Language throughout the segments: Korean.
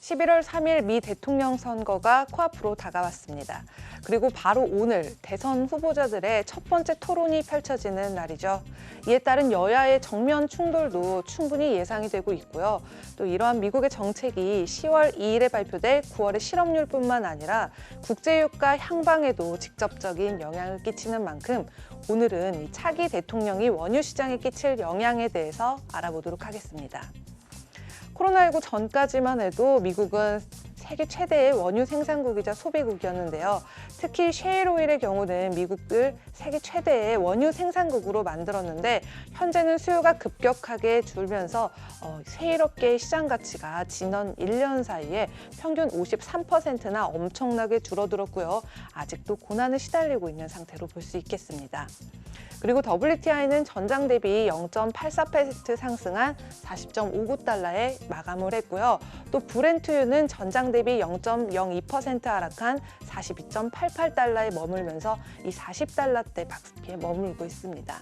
11월 3일 미 대통령 선거가 코앞으로 다가왔습니다. 그리고 바로 오늘 대선 후보자들의 첫 번째 토론이 펼쳐지는 날이죠. 이에 따른 여야의 정면 충돌도 충분히 예상이 되고 있고요. 또 이러한 미국의 정책이 10월 2일에 발표될 9월의 실업률뿐만 아니라 국제유가 향방에도 직접적인 영향을 끼치는 만큼 오늘은 이 차기 대통령이 원유 시장에 끼칠 영향에 대해서 알아보도록 하겠습니다. 코로나19 전까지만 해도 미국은 세계 최대의 원유 생산국이자 소비국이었는데요. 특히 셰일 오일의 경우는 미국을 세계 최대의 원유 생산국으로 만들었는데 현재는 수요가 급격하게 줄면서 세일업계의 시장 가치가 지난 1년 사이에 평균 53%나 엄청나게 줄어들었고요. 아직도 고난을 시달리고 있는 상태로 볼 수 있겠습니다. 그리고 WTI는 전장 대비 0.84% 상승한 40.59달러에 마감을 했고요. 또 브렌트유는 전장 대비 0.02% 하락한 42.88달러에 머물면서 이 40달러대 밖에 머물고 있습니다.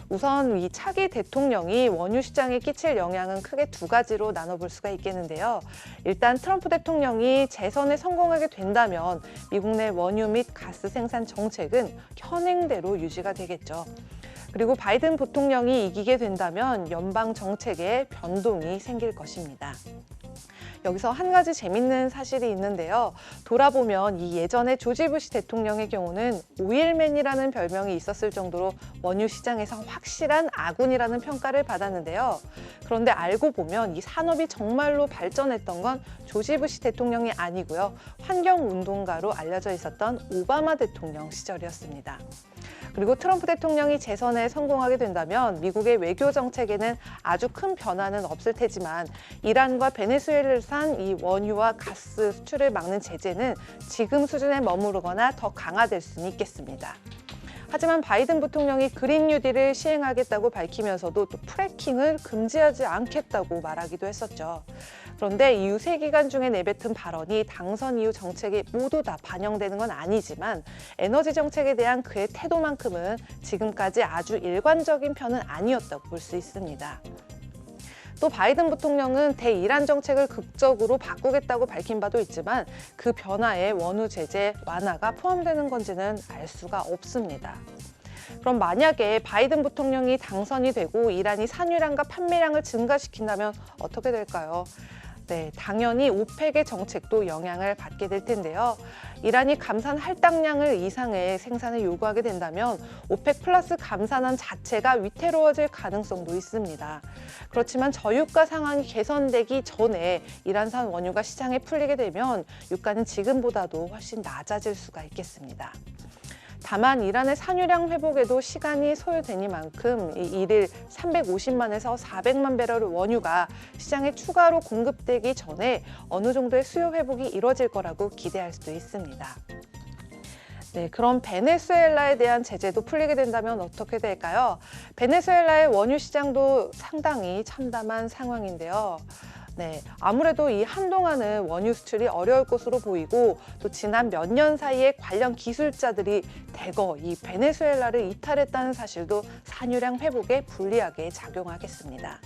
우선 이 차기 대통령이 원유 시장에 끼칠 영향은 크게 두 가지로 나눠볼 수가 있겠는데요. 일단 트럼프 대통령이 재선에 성공하게 된다면 미국 내 원유 및 가스 생산 정책은 현행대로 유지가 되겠죠. 그리고 바이든 부통령이 이기게 된다면 연방 정책에 변동이 생길 것입니다. 여기서 한 가지 재밌는 사실이 있는데요. 돌아보면 이 예전에 조지 부시 대통령의 경우는 오일맨이라는 별명이 있었을 정도로 원유 시장에서 확실한 아군이라는 평가를 받았는데요. 그런데 알고 보면 이 산업이 정말로 발전했던 건 조지 부시 대통령이 아니고요. 환경운동가로 알려져 있었던 오바마 대통령 시절이었습니다. 그리고 트럼프 대통령이 재선에 성공하게 된다면 미국의 외교 정책에는 아주 큰 변화는 없을 테지만 이란과 베네수엘산 이 원유와 가스 수출을 막는 제재는 지금 수준에 머무르거나 더 강화될 수는 있겠습니다. 하지만 바이든 부통령이 그린 뉴딜을 시행하겠다고 밝히면서도 또 프래킹을 금지하지 않겠다고 말하기도 했었죠. 그런데 이후 세 기간 중에 내뱉은 발언이 당선 이후 정책에 모두 다 반영되는 건 아니지만 에너지 정책에 대한 그의 태도만큼은 지금까지 아주 일관적인 편은 아니었다고 볼 수 있습니다. 또 바이든 부통령은 대이란 정책을 극적으로 바꾸겠다고 밝힌 바도 있지만 그 변화에 원유 제재 완화가 포함되는 건지는 알 수가 없습니다. 그럼 만약에 바이든 부통령이 당선이 되고 이란이 산유량과 판매량을 증가시킨다면 어떻게 될까요? 네, 당연히 오펙의 정책도 영향을 받게 될 텐데요. 이란이 감산 할당량을 이상의 생산을 요구하게 된다면 오펙 플러스 감산원 자체가 위태로워질 가능성도 있습니다. 그렇지만 저유가 상황이 개선되기 전에 이란산 원유가 시장에 풀리게 되면 유가는 지금보다도 훨씬 낮아질 수가 있겠습니다. 다만 이란의 산유량 회복에도 시간이 소요되니만큼 일일 350만에서 400만 배럴 원유가 시장에 추가로 공급되기 전에 어느 정도의 수요 회복이 이뤄질 거라고 기대할 수도 있습니다. 네, 그럼 베네수엘라에 대한 제재도 풀리게 된다면 어떻게 될까요? 베네수엘라의 원유 시장도 상당히 참담한 상황인데요. 네, 아무래도 이 한동안은 원유 수출이 어려울 것으로 보이고 또 지난 몇 년 사이에 관련 기술자들이 대거 이 베네수엘라를 이탈했다는 사실도 산유량 회복에 불리하게 작용하겠습니다.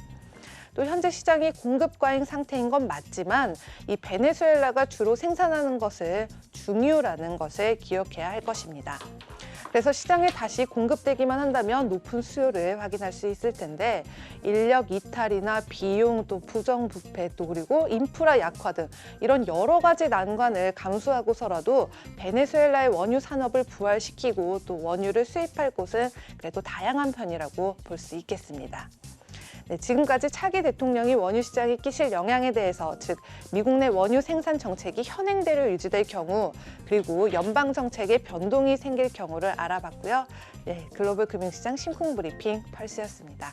또 현재 시장이 공급 과잉 상태인 건 맞지만 이 베네수엘라가 주로 생산하는 것을 중유라는 것을 기억해야 할 것입니다. 그래서 시장에 다시 공급되기만 한다면 높은 수요를 확인할 수 있을 텐데 인력 이탈이나 비용 또 부정부패 또 그리고 인프라 약화 등 이런 여러 가지 난관을 감수하고서라도 베네수엘라의 원유 산업을 부활시키고 또 원유를 수입할 곳은 그래도 다양한 편이라고 볼 수 있겠습니다. 네, 지금까지 차기 대통령이 원유 시장에 끼칠 영향에 대해서 즉 미국 내 원유 생산 정책이 현행대로 유지될 경우 그리고 연방 정책에 변동이 생길 경우를 알아봤고요. 네, 글로벌 금융시장 심쿵 브리핑 펄스였습니다.